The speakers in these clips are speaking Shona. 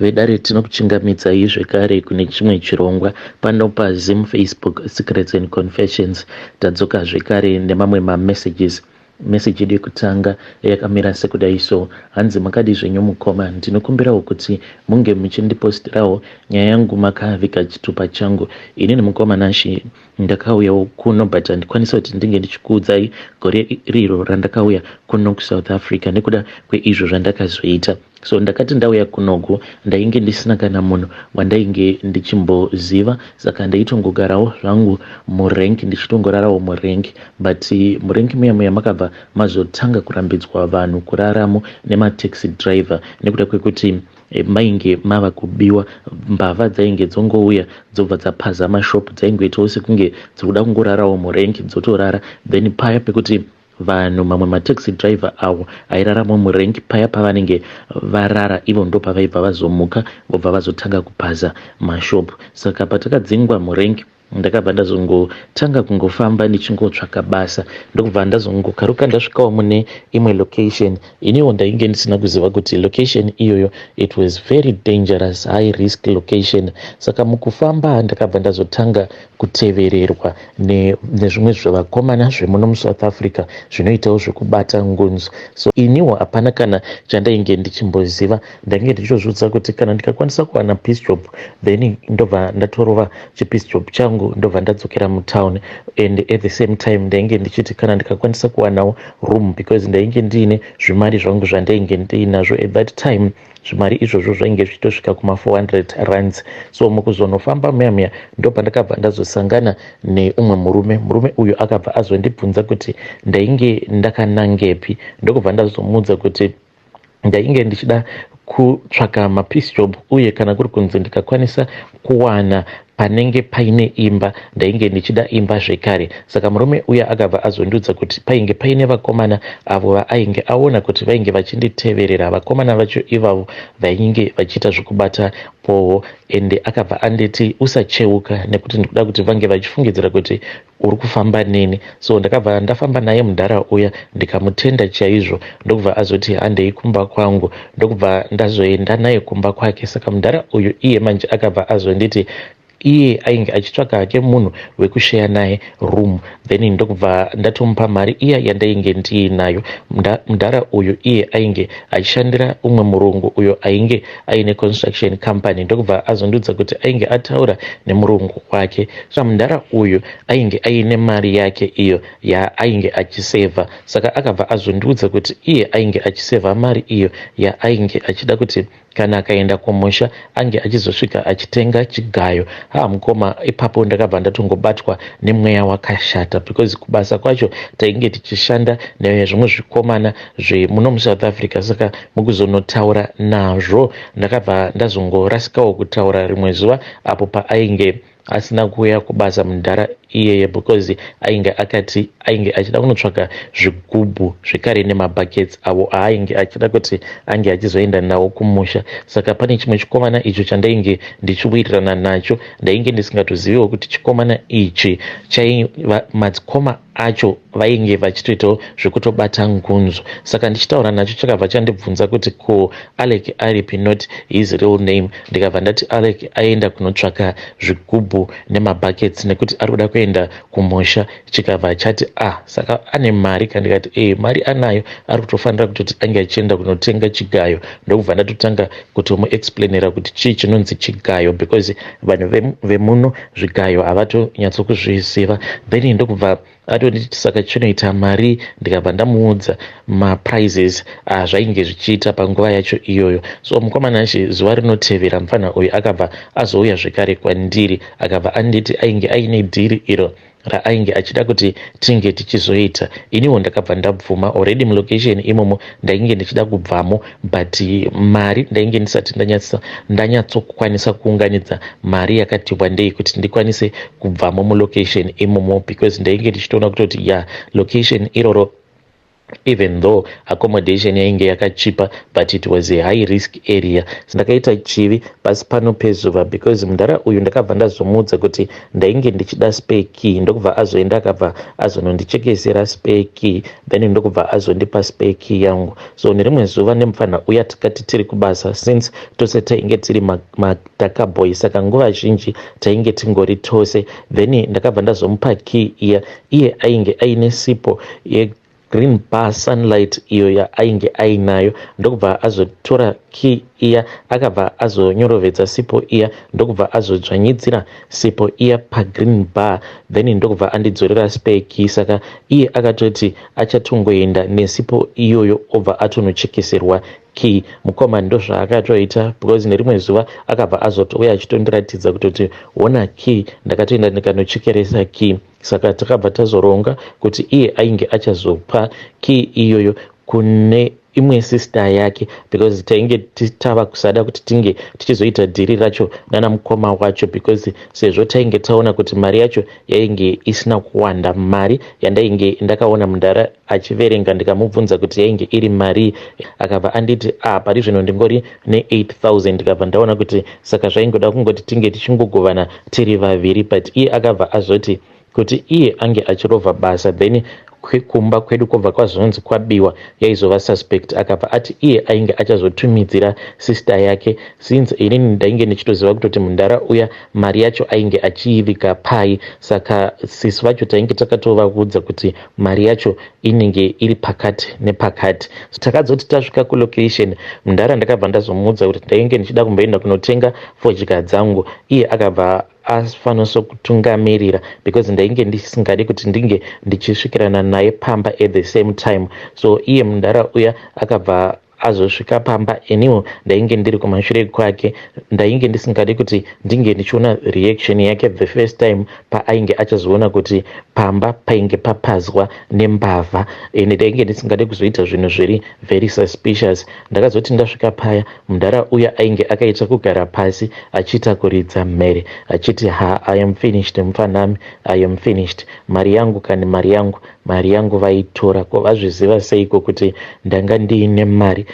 vedare tinokuchingamidzai zvekare kune chimwe chirongwa pano paZim Facebook Secrets and Confessions. Tadzoka zvekare nemamwe mamessages. Message yedu yekutanga yakamira sekudai: so hanzi makadi zvenyu mukoma, ndinokumbirawo kuti munge muchindipostirawo nyaya yangu makavhika chitupa changu. Inini mukoma Nashi ndakauyawo kuno but handikwanisa kuti ndinge ndichikuudzai gore riro randakauya kuno kuSouth Africa nekuda kweizvo zvandakazoita. So ndakati ndauya kunoku ndainge ndisina kana munhu wandainge ndichimboziva, saka ndaitongogarawo zvangu murengi, ndichitongorarawo murengi. But murengi muya makabva mazotanga kurambidzwa vanhu kuraramo nemataxi driver nekuda kwekuti mainge mava kubiwa. Mbavha dzainge dzongouya dzobva dzapaza mashopu, dzaingoitawo sekunge dzikuda kungorarawo murengi dzotorara. Then paya pekuti vanhu mamwe mataxi driver avo airaramo murengi, paya pavanenge varara ivo ndo pavaibva vazomuka vobva vazotanga kupaza mashopu. Saka patakadzingwa murengi ndakabva ndazongotanga kungofamba ndichingotsvaka basa, ndokubva ndazongokaruka ndasvikawo mune imwe location. Iniwo ndainge ndisina kuziva kuti location iyoyo it was very dangerous, high risk location. Saka mukufamba ndakabva ndazotanga kutevererwa nezvimwe zvavakomana zvemuno muSouth Africa zvinoitawo zvekubata ngunzu. So iniwo hapana kana chandainge ndichimboziva. Ndainge ndichizvudza kuti kana ndikakwanisa kuwana peace job then ndobva ndatorova chipeace job changu ndobva ndadzokera mutown. And at the same time ndainge ndichiti kana ndikakwanisa kuwanawo room, because ndainge ndiine zvimari zvangu zvandainge ndiinazvo at that time. Zvimari izvozvo zvainge zvichitosvika kuma400 rands. So mukuzonofamba muyamya ndobva ndakabva ndazosangana neumwe murume uyu akabva azondibvunza kuti ndainge ndakanangepi. Ndokubva ndazomuudza kuti ndainge ndichida kutsvaka mapeace job, uye kana kuri kunzi ndikakwanisa kuwana panenge paine imba ndainge ndichida imba zvekare. Saka murume uya akabva azondiudza kuti painge paine vakomana avo vaainge aona kuti vainge vachinditeverera. Vakomana vacho ivavo vainge vachiita zvekubata powo, ende akabva anditi usacheuka nekuti ndikuda kuti vange vachifungidzira kuti uri kufamba neni. So ndakabva ndafamba naye mudhara uya ndikamutenda chaizvo, ndokubva azoti handei kumba kwangu, ndokubva ndazoenda naye kumba kwake. Saka mudhara uyu iye manje akabva azonditi iye ainge achitsvaka hake munhu wekusheya naye room. Then ndokubva ndatomupa mari iya yandainge ndiinayo. Mudhara uyu iye ainge achishandira umwe murungu uyo ainge aine construction company. Ndokubva azondiudza kuti ainge ataura nemurungu wake. So mudhara uyu ainge aine mari yake iyo yaainge achisevha. Saka akabva azondiudza kuti iye ainge achisevha mari iyo yaainge achida kuti kana akaenda kumusha ange achizosvika achitenga chigayo. Mukoma ipapo ndakabva ndatongobatwa nemweya wakashata, because kubasa kwacho tainge tichishanda nezvimwe zvikomana zvemuno muSouth Africa. Saka mukuzonotaura nazvo ndakabva ndazongorasikawo kutaura rimwe zuva apo paainge asina kuuya kubasa mudhara iyeye, because ainge akati ainge achida kunotsvaka zvigubhu zvekare nemabhakets avo aainge achida kuti ange achizoenda nawo kumusha. Saka pane chimwe chikomana icho chandainge ndichiwirirana nacho, ndainge ndisingatoziviwo kuti chikomana ichi madzikoma acho vainge vachitoitawo zvekutobata ngunzu. Saka ndichitaura nacho chakabva chandibvunza kuti ko Alec aripi, not his real name. Ndikabva ndati Alec aenda kunotsvaka zvigubhu nemabhakets nekuti ari kuda kuenda kumusha. Chikabva chati saka ane mari. Kandikati mari anayo, ari kutofanira kutoti ange achienda kunotenga chigayo. Ndokubva ndatotanga kutomuexplainera kuti chii chinonzi chigayo, because vanhu vemuno zvigayo havatonyatso Then ndokubva atonditi saka chinoita mari. Ndikabva ndamuudza maprizes zvainge zvichiita panguva yacho iyoyo. So mukomana Nashi zuva rinotevera mufana uyu akabva azouya zvekare kwandiri, akabva anditi ainge aine dhiri iro raainge achida kuti tinge tichizoita. Iniwo ndakabva ndabvuma. Already mulocation imomo ndainge ndichida kubvamo, but mari ndainge ndisati ndanyatsokwanisa kuunganidza mari yakati wandei kuti ndikwanise kubvamo mulocation imomo, because ndainge ndichitoona kutoti location iroro even though accommodation yainge yakachipa, but it was a high risk area. Ndakaita chivi pasi pano pezuva because mudhara uyu ndakabva ndazomuudza kuti ndainge ndichida spare key, ndokubva azoenda akabva azonondichekesera spare key, then ndokubva azondipa spare key yangu. So nerimwe zuva nemufana uya tikati tiri kubasa, since tose tainge tiri matakaboy, saka nguva zhinji tainge tingori tose, then ndakabva ndazomupa key iya. Iye ainge aine sipo Green Bar Sunlight iyo yainge ainayo, ndokubva azotora key iya akabva azonyorovedza sipo iya, ndokubva azodzvanyidzira sipo iya paGreen Bar, then ndokubva andidzorera spare key. Saka iye akatoti achatongoenda nesipo iyoyo obva atonochekeserwa key. Mukoma ndozvaakatoita because nerimwe zuva akabva azotouya achitondiratidza kutoti ona key, ndakatoenda ndikanochekeresa key. Saka takabva tazoronga kuti iye ainge achazopa key iyoyo kune imwe sister yake, because tainge tava kusada kuti tinge tichizoita dhiri racho nana mukoma wacho, because sezvo tainge taona kuti mari yacho yainge isina kuwanda. Mari yandainge ndakaona mudhara achiverenga ndikamubvunza kuti yainge iri mari, akabva anditi pari zvino ndingori ne8000. Ndikabva ndaona kuti saka zvaingoda kungoti tinge tichingogovana tiri vaviri, but iye akabva azoti kuti iye ange achirovha basa, then kumba kwedu kwobva kwazonzi kwabiwa yaizova suspect. Akabva ati iye ainge achazotumidzira sister yake, since inini ndainge ndichitoziva kutoti mundara uya mari yacho ainge achiivika pai. Saka sisi vacho tainge takatovaudza kuti mari yacho inenge iri pakati nepakati. So takadzoti tasvika kulocation, mundara ndakabva ndazomuudza kuti ndainge ndichida kumboenda kunotenga fodya dzangu. Iye akabva afanira kutungamirira because ndainge ndisingadi kuti ndinge ndichisvikirana naye pamba at the same time. So iye mundara uya akabva azosvika pamba, eniwo ndainge ndiri kumashure kwake. Ndainge ndisingadi kuti ndinge ndichiona reaction yake the first time paainge achazoona kuti pamba painge papazwa nembavha, ende ndainge ndisingadi kuzoita zvinhu zviri very suspicious. Ndakazoti ndasvika paya, mundara uya ainge akaita kugara pasi achiita kuridza mhere achiti I am finished mufanami, I am finished. Mari yangu kani mari yangu vaitora. Ko vazviziva seiko kuti ndanga ndiine mari?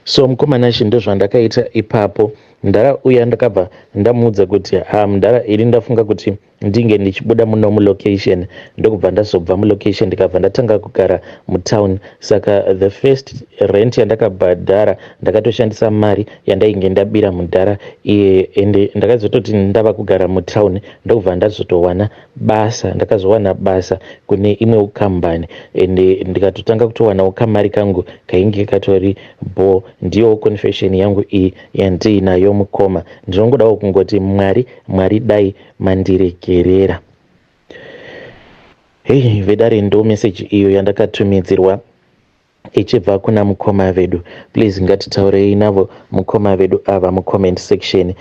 So mukomana chindo zvandakaita ipapo, mundara uya ndakabva ndamuudza kuti mundara iri ndafunga kuti ndinge ndichibuda muno mulocation, ndokubva ndazobva mulocation ndikabva ndatanga kugara mutown. Saka the first rent yandakabhadhara ndakatoshandisa mari yandainge ndabira mudhara iye, ende ndakazototi ndava kugara mutown ndokubva ndazotowana basa. Ndakazowana basa kune imwe kambani, ende ndikatotanga kutowanawo kamari kangu kainge katori bo. Ndiyo confession yangu iyi yandiinayo mukoma. Ndinongodawo kungoti mwari dai mandiregerera. Hey, vedare ndo message iyo yandakatumidzirwa ichibva kuna mukoma vedu. Please ngatitaurei navo mukoma vedu ava mucomment section.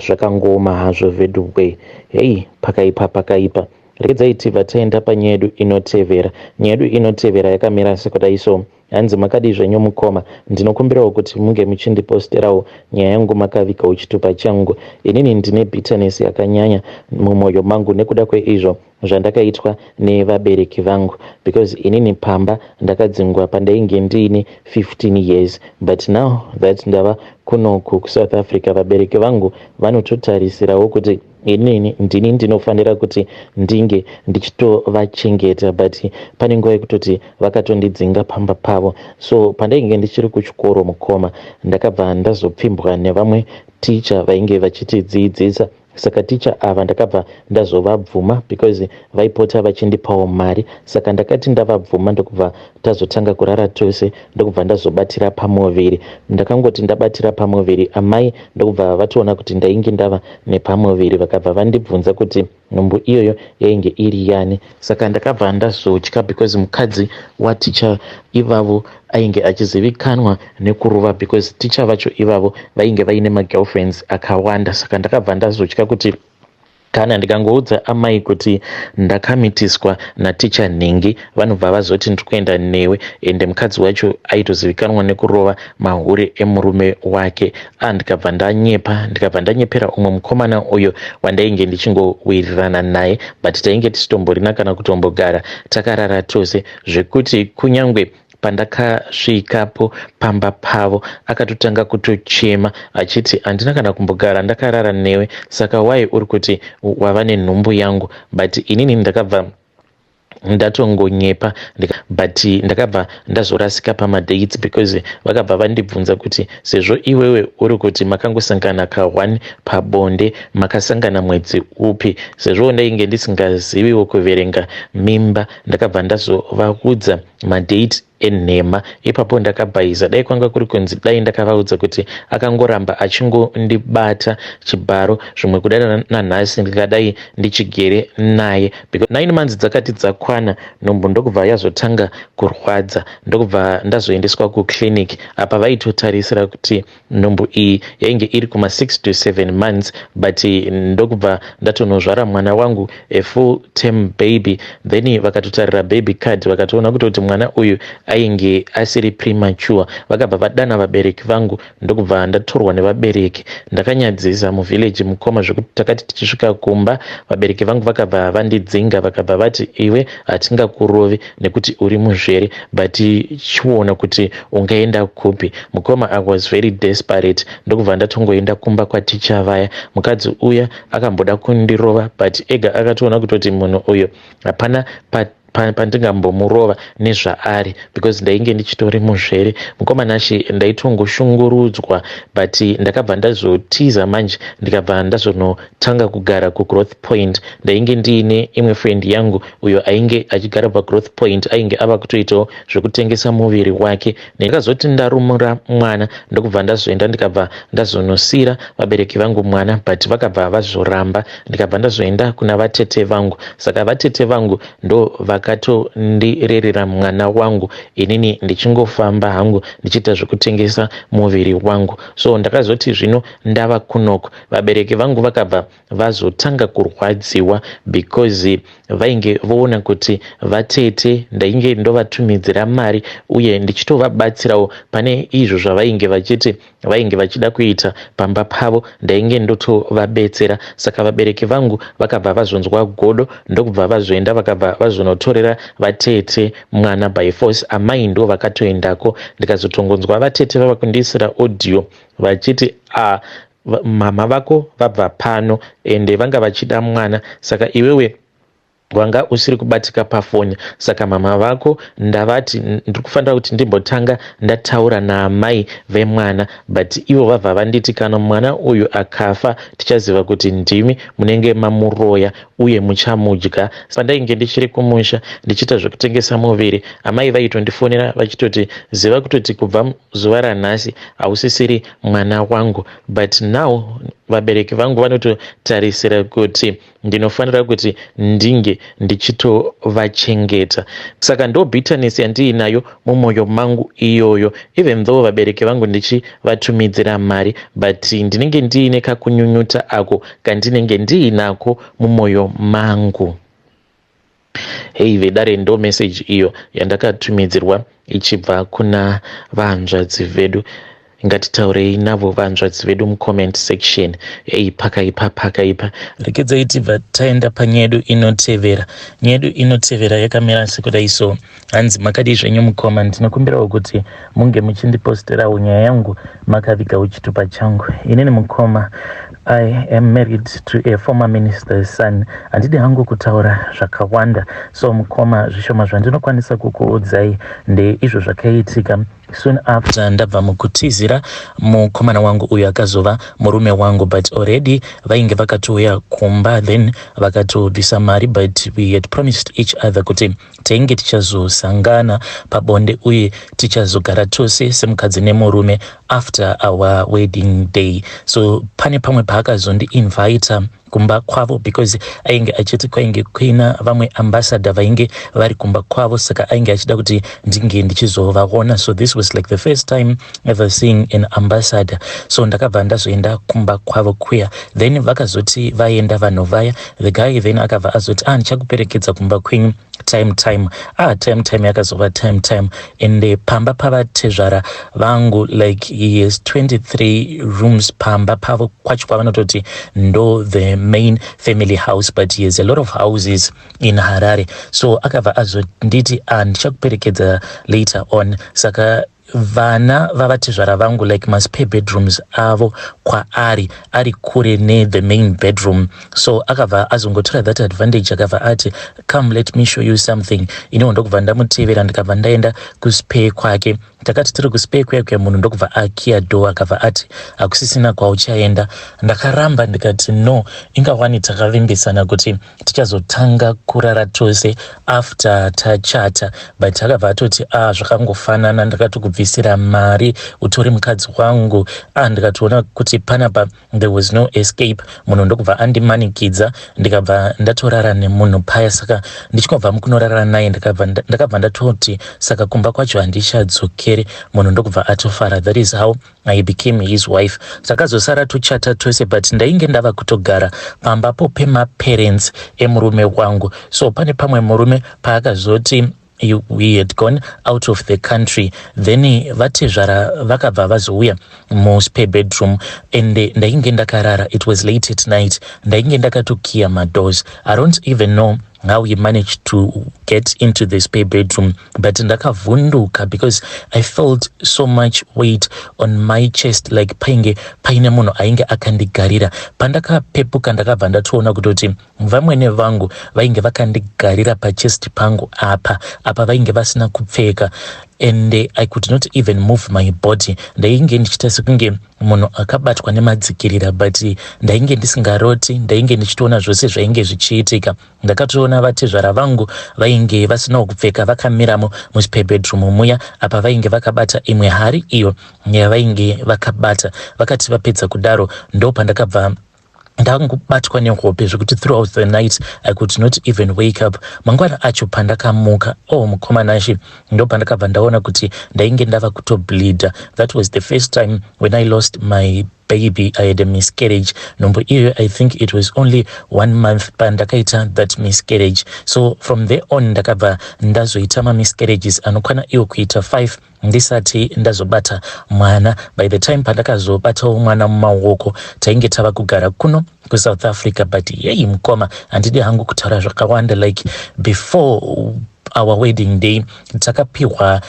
Zvakangoma hazvo vedu we. Hey, pakaipa. Redzai tiva taenda panyedu inotevera. Nyedu inotevera yakamira sekudai so. Hanzi makadi zvenyu mukoma, ndinokumbirawo kuti munge muchindiposterawo nyaya yangu makavika uchitupa changu. Inini ndine bitterness yakanyanya mumwoyo mangu nekuda kweizvo zvandakaitwa nevabereki vangu, because inini pamba ndakadzingwa pandainge ndiine 15 years, but now that ndava kunoku kuSouth Africa vabereki vangu vanototarisirawo kuti inini ndini ndinofanira kuti ndinge ndichitovachengeta, but pane nguva yekutoti vakatondidzinga pamba pavo. So pandainge ndichiri kuchikoro mukoma, ndakabva ndazopfimbwa nevamwe ticha vainge vachitidzidzisa. Saka ticha ava ndakabva ndazovabvuma because vaipota vachindipawo mari. Saka ndakati ndavabvuma ndokubva tazotanga kurara tose, ndokubva ndazobatira pamoveri. Ndakangoti ndabatira pamoveri, amai ndokubva vatoona kuti ndainge ndava nepamoveri, vakabva vandibvunza kuti nhumbu iyoyo yainge iri yani. Saka ndakabva ndazotya because mukadzi waticha ivavo ainge achizivikanwa nekurova, because ticha vacho ivavo vainge vaine magirlfriends akawanda. Saka ndakabva ndazotya kuti kana ndikangoudza amai kuti ndakamitiswa naticha Nhengi, vanobva vazoti ndikuenda newe, ende mukadzi wacho aitozivikanwa nekurova mahure emurume wake. Ndikabva ndanyepera umwe mukomana uyo wandainge ndichingowirirana naye, but tainge tichitomborina kana kutombogara takarara tose, zvekuti kunyangwe pandakasvikapo pamba pavo akatotanga kutochema achiti handina kana kumbogara ndakarara newe, saka wai uri kuti wava nenhumbu yangu. But inini ndakabva ndatongonyepa but ndakabva ndazorasika pamadates because vakabva vandibvunza kuti sezvo iwewe uri kuti makangosangana ka1 pabonde makasangana mwedzi upi, sezvo ndainge ndisingaziviwo kuverenga mimba ndakabva ndazovaudza madate enhema. Ipapo ndakabhaisa, dai kwanga kuri kunzi dai ndakavaudza kuti akangoramba achingondibata chibharo zvimwe kudana nanhasi ndingadai ndichigere naye because 9 months dzakati dzakwana nhumbu ndokubva yazotanga kurwadza, ndokubva ndazoendeswa kuclinic apa vaitotarisira kuti nhumbu iyi yainge iri kuma 6 to 7 months but ndokubva ndatonozvara mwana wangu a full term baby, then vakatotarira baby card vakatoona kuti mwana uyu ainge asiri premature. Vakabva vadana vabereki vangu ndokubva ndatorwa nevabereki. Ndakanyadzisa muvillage mukoma zvekuti takati tichisvika kumba vabereki vangu vakabva vandidzinga vakabva vati iwe hatingakurovi nekuti uri muzvere but chiona kuti ungaenda kupi. Mukoma I was very desperate, ndokubva ndatongoenda kumba kwaticha vaya. Mukadzi uya akamboda kundirova but ega akatoona kutoti munhu uyo hapana pandingambomurova nezvaari because ndainge ndichitori muzvere. Mukoma nashi ndaitongoshungurudzwa but ndakabva ndazotiza manje ndikabva ndazonotanga kugara kugrowth point. Ndainge ndiine imwe friend yangu uyo ainge achigara pagrowth point ainge ava kutoitawo zvekutengesa muviri wake. Ndakazoti ndarumura mwana ndokubva ndazoenda ndikabva ndazonosira vabereki vangu mwana but vakabva vazoramba. Ndikabva ndazoenda kuna vatete vangu, saka vatete vangu ndo vakatondirerera mwana wangu, inini ndichingofamba hangu ndichiita zvekutengesa muviri wangu. So ndakazoti zvino ndava kunoko vabereki vangu vakabva vazotanga kurwadziwa because vainge voona kuti vatete ndainge ndovatumidzira mari uye ndichitovabatsirawo pane izvo zvavainge vachiti vainge vachida kuita pamba pavo ndainge ndotovabetsera. Saka vabereki vangu vakabva vazonzwa godo ndokubva vazoenda vakabva vazonotorera vatete mwana by force. Amai ndo vakatoendako, ndikazotongonzwa vatete vava kundiisira audio vachiti mama vako vabva pano ende vanga vachida mwana, saka iwewe wanga usiri kubatika pafoni. Saka mama vako ndavati ndiri kufanira kuti ndimbotanga ndataura naamai vemwana but ivo vabva vanditi kana mwana uyu akafa tichaziva kuti ndimi munenge mamuroya uye muchamudya. Pandainge ndichiri kumusha ndichiita zvekutengesa muviri amai vaitondifonera vachitoti ziva kutoti kubva zuva ranhasi hausisiri mwana wangu but now vabereki vangu vanototarisira kuti ndinofanira kuti ndinge ndichitovachengeta. Saka ndo bitterness yandiinayo mumwoyo mangu iyoyo, even though vabereki vangu ndichivatumidzira mari but ndinenge ndiine kakunyunyuta ako kandinenge ndiinako mumwoyo mangu. Hei vedare ndo message iyo yandakatumidzirwa ichibva kuna vahanzvadzi vedu. Ngatitaurei navo vanzvadzi vedu mucomment section. Pakaipa rekedzai tibva taenda panyedu inotevera. Nyedu inotevera yakamira sekudai so. Hanzi makadi zvenyu mukoma, ndinokumbirawo kuti munge muchindiposterawo nyaya yangu makavigawo chitupa changu. Inini mukoma, I am married to a former minister's son. Handidi hangu kutaura zvakawanda, so mukoma zvishoma zvandinokwanisa kukuudzai ndeizvo zvakaitika soon after ndabva mukutizira mukomana wangu uyu akazova murume wangu but already vainge vakatouya kumba then vakatobvisa mari but we had promised each other kuti teinge tichazosangana pabonde uye tichazogara tose semukadzi nemurume after our wedding day. So pane pamwe paakazondiinvita kumba kwavo because ainge achiti kwainge kuina vamwe ambassador vainge vari kumba kwavo, saka ainge achida kuti ndinge ndichizovaona. So this was like the first time ever seeing an ambassador. So ndakabva ndazoenda kumba kwavo kuya, then vakazoti vaenda vanhu vaya, the guy then akabva azoti ndichakuperekedza kumba kwenyu time yakazova time ende pamba pavatezvara vangu like he has 23 rooms pamba pavo kwacho kwavanototi ndo the main family house, but he has a lot of houses in Harare. So akabva azonditi ndichakuperekedza later on, saka vana vavatezvara vangu like maspare bedrooms avo kwaari ari kure the main bedroom. So akabva azongotora that advantage, akabva ati come let me show you something. Ndokubva ndamutevera ndikabva ndaenda kuspare kwake. Takati tiri kuspare kwake munhu ndokubva akiya door akabva ati akusisina kwauchaenda. Ndakaramba ndikati no, ingawani takavimbisana kuti tichazotanga kurara tose after tachata, but akabva atoti zvakangofanana, ndakatokubvisira mari utori mukadzi wangu. Ndikatoona kuti panapa there was no escape. Munhu ndokubva andimanikidza ndikabva ndatorara nemunhu paya, saka ndichingobva mukunorara naye ndakabva ndatoti saka kumba kwacho handichadzokeri. Munhu ndokubva atofara. That is how I became his wife. Takazosara tochata tose, but ndainge ndava kutogara pambapo pemaparents emurume wangu. So pane pamwe murume paakazoti we had gone out of the country, then vatezvara vakabva vazouya muspare bedroom and ndainge ndakarara. It was late at night. Ndainge ndakatokiya madoors. I don't even know how he managed to get into the spare bedroom, but ndakavhunduka because I felt so much weight on my chest, like paine munhu ainge akandigarira. Pandakapepuka ndakabva ndatoona kutoti vamwene vangu vainge vakandigarira pachest pangu apa vainge vasina kupfeka, and I could not even move my body. Ndainge ndichita sekunge munhu akabatwa nemadzikirira, but ndainge ndisingaroti, ndainge ndichitoona zvose zvainge zvichiitika. Ndakatoona vatezvara vangu vainge vasina kupfeka vakamiramo muspare bedroom muya apa vainge vakabata imwe hari iyo yavainge vakabata. Vakati vapedza kudaro ndo pandakabva ndangobatwa nehope zvekuti throughout the night I could not even wake up. Mangwana acho pandakamuka, mukomanashi, ndo pandakabva ndaona kuti ndainge ndava kutobleeda. That was the first time when I lost my baby. I had a miscarriage. Nombo iyo, I think it was only 1 month pandakaita that miscarriage. So from there on ndakabva ndazoita miscarriages anokwana iyo kuita 5 ndisati ndazobata mwana. By the time pandakazobata mwana mumaoko tainge tava kugara kuno kuSouth Africa, but yei mukoma handidi hangu kutaura zvakawanda. Like before our wedding day takapiwa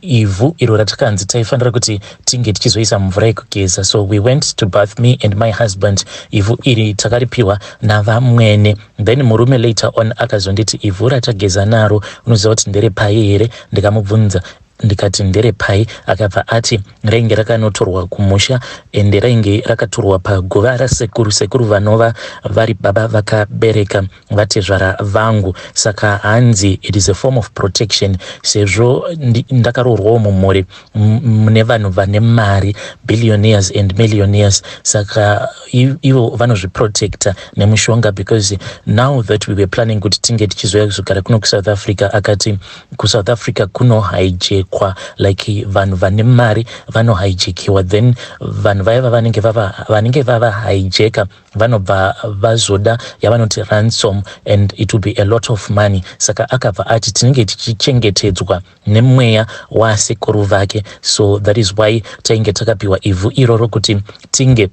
ivhu iro ratakanzi taifanira kuti tinge tichizoisa mvura yekugeza. So we went to bath, me and my husband. Ivhu iri takaripiwa navamwene. Then murume later on akazonditi ivhu ratageza naro unoziva kuti ndere pai here. Ndikamubvunza ndikati ndere pai, akabva ati rainge rakanotorwa kumusha ende rainge rakatorwa paguva rasekuru vanova vari baba vakabereka vatezvara vangu. Saka hanzi it is a form of protection, sezvo ndakarorwawo mumhuri mune vanhu vane mari, billionaires and millionaires. Saka ivo vanozviprotecta nemushonga, because now that we were planning kuti tinge tichizoya kuzogara kuno kuSouth Africa, akati kuSouth Africa kuno hijack like vanhu vane mari vanohijackiwa, then vanhu vaya vanenge vava hijacka vanobva vazoda yavanoti ransom, and it will be a lot of money. Saka akabva ati tinenge tichichengetedzwa nemweya wasekuru vake. So that is why tainge takapiwa ivhu iroro kuti tinge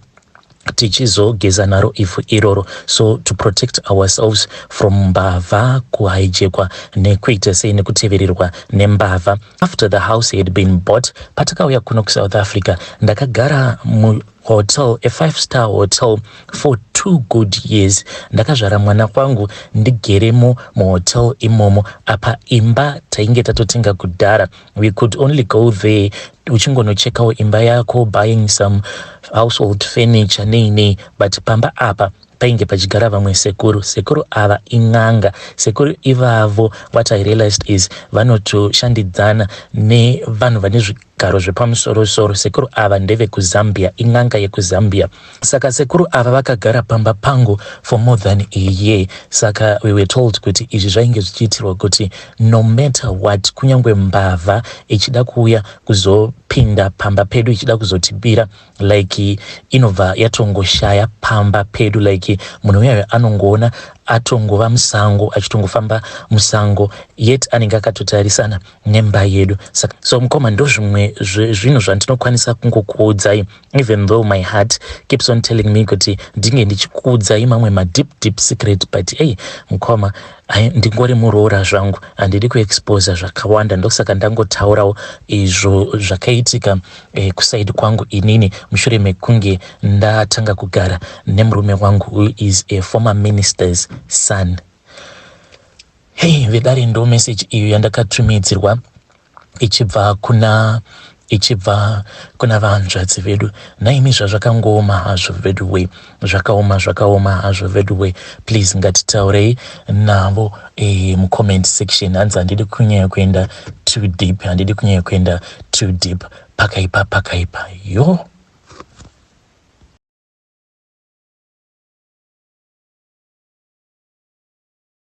tichizogeza naro ivhu iroro, so to protect ourselves from mbavha kuhijackwa nekuita sei nekutevererwa nembavha. After the house had been bought, patakauya kuno kuSouth Africa ndakagara hotel, a 5-star hotel for 2 good years. Ndakazvara mwana kwangu ndigeremo muhotel imomo. Apa imba tainge tatotenga kudhara, we could only go there uchingonochekawo imba yako, buying some household furniture nei, but pamba apa painge pachigara vamwe sekuru ava ing'anga. Sekuru ivavo, what I realized is vanotoshandidzana nevanhu vane zvigaro zvepamusoro-soro. Sekuru ava ndeve kuZambia, ing'anga yekuZambia. Saka sekuru ava vakagara pamba pangu for more than a year. Saka we were told kuti izvi zvainge zvichiitirwa kuti no matter what, kunyangwe mbavha ichida kuuya kuzopinda pamba pedu ichida kuzotibira, like inobva yatongoshaya pamba pedu, like munhu uyayo anongoona atongova musango achitongofamba musango yet anenge akatotarisana nemba yedu. So mukoma ndo zvimwe zvinhu zvandinokwanisa kungokuudzai, even though my heart keeps on telling me kuti ndinge ndichikuudzai mamwe deep secret, but hey mukoma ndingori muroora zvangu, handidi kuexposa zvakawanda, ndosaka ndangotaurawo izvo zvakaitika kusaidi kwangu inini mushure mekunge ndatanga kugara nemurume wangu who is a former minister's son. Hey, vedare ndo message iyo yandakatumidzirwa ichibva kuna vanzvadzi vedu. Naimi zvazvakangooma hazvo vedu we, zvakaoma hazvo vedu we. Please ngatitaurei navo mucomment section. Hanzi handidi kunyanya kuenda too deep, pakaipa yo.